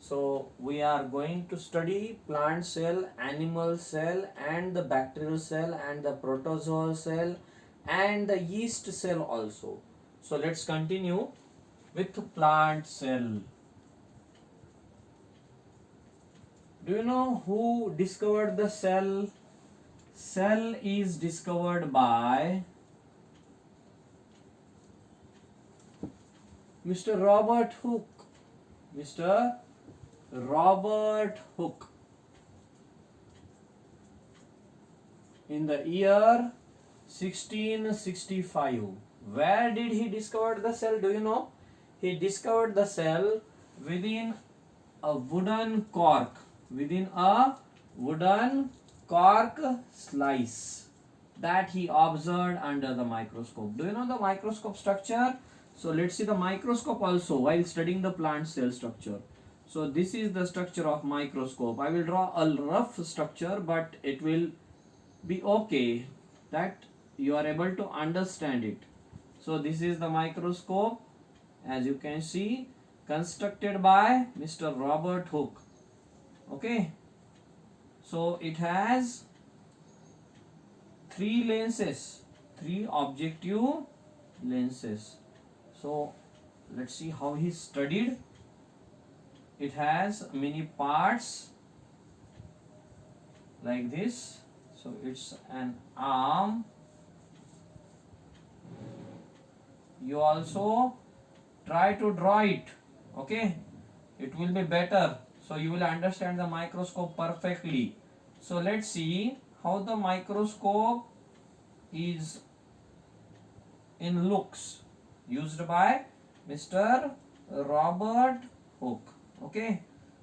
So we are going to study plant cell, animal cell and the bacterial cell and the protozoal cell and the yeast cell also. So let's continue with plant cell. Do you know who discovered the cell? Cell is discovered by Mr. Robert Hooke. Mr. Robert Hooke in the year 1665. Where did he discover the cell? Do you know? He discovered the cell within a wooden cork. Within a wooden cork slice that he observed under the microscope. Do you know the microscope structure? So let's see the microscope also while studying the plant cell structure. So this is the structure of microscope. I will draw a rough structure, but it will be okay that you are able to understand it. So this is the microscope, as you can see, constructed by Mr. Robert Hooke. Okay, so it has three lenses, three objective lenses. So let's see how he studied. It has many parts like this. So it's an arm. You also try to draw it. Okay, it will be better. So you will understand the microscope perfectly. So let's see how the microscope is in looks used by Mr. Robert Hooke. Okay,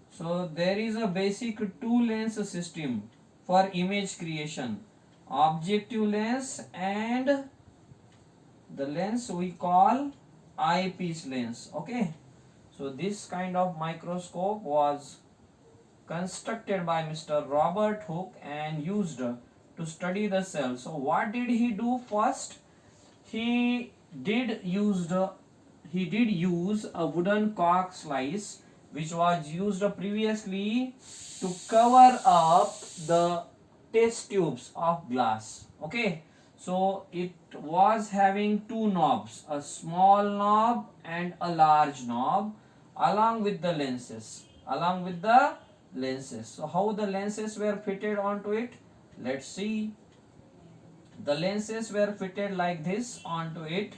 so there is a basic two lens system for image creation, objective lens and the lens we call eyepiece lens. Okay, so this kind of microscope was constructed by Mr. Robert Hooke and used to study the cell. So what did he do first? He did use a wooden cork slice which was used previously to cover up the test tubes of glass. Okay, so it was having two knobs, a small knob and a large knob, along with the lenses. So how the lenses were fitted onto it? Let's see. The lenses were fitted like this onto it.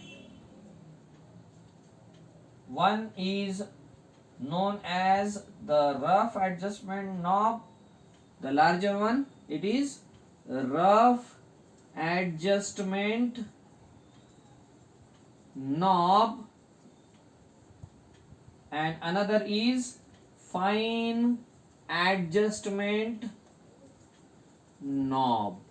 One is known as the rough adjustment knob. The larger one, it is rough adjustment knob, and another is fine adjustment knob.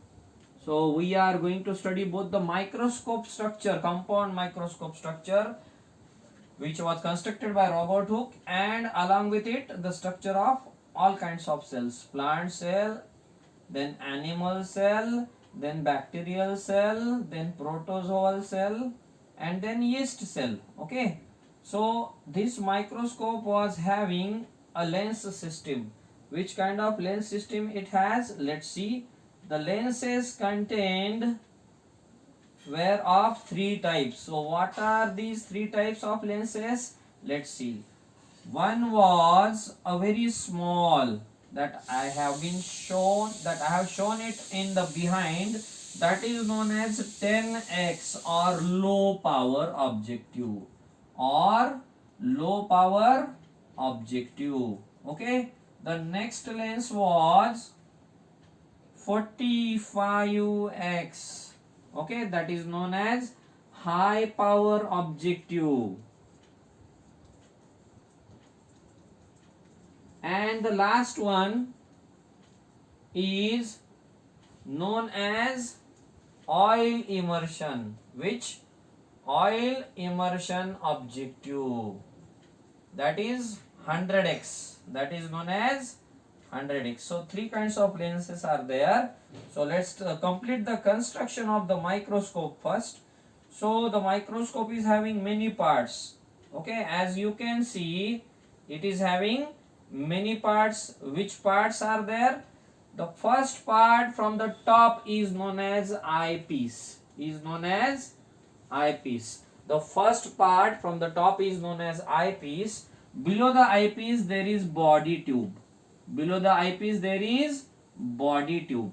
So we are going to study both the microscope structure, compound microscope structure, which was constructed by Robert Hooke, and along with it the structure of all kinds of cells, plant cell, then animal cell, then bacterial cell, then protozoal cell, and then yeast cell. Okay, so this microscope was having a lens system. Which kind of lens system it has? Let's see. The lenses contained were of three types. So what are these three types of lenses? Let's see. One was a very small, that I have shown it in the behind, that is known as 10x or low power objective. Okay, the next lens was 45x. Okay, that is known as high power objective. And the last one is known as oil immersion. Which? Oil immersion objective. That is 100x. That is known as 100x. So three kinds of lenses are there. So let's complete the construction of the microscope first. So the microscope is having many parts. Okay, as you can see, it is having many parts. Which parts are there? The first part from the top is known as eyepiece. The first part from the top is known as eyepiece. Below the eyepiece there is body tube. Below the eyepiece there is body tube.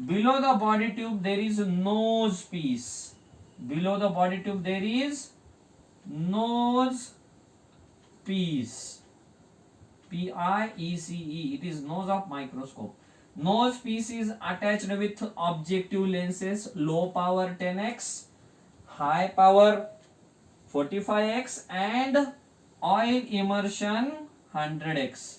Below the body tube there is nose piece. Below the body tube there is nose piece. P-I-E-C-E. It is nose of microscope. Nose piece is attached with objective lenses, low power 10x, high power 45x and oil immersion 100x.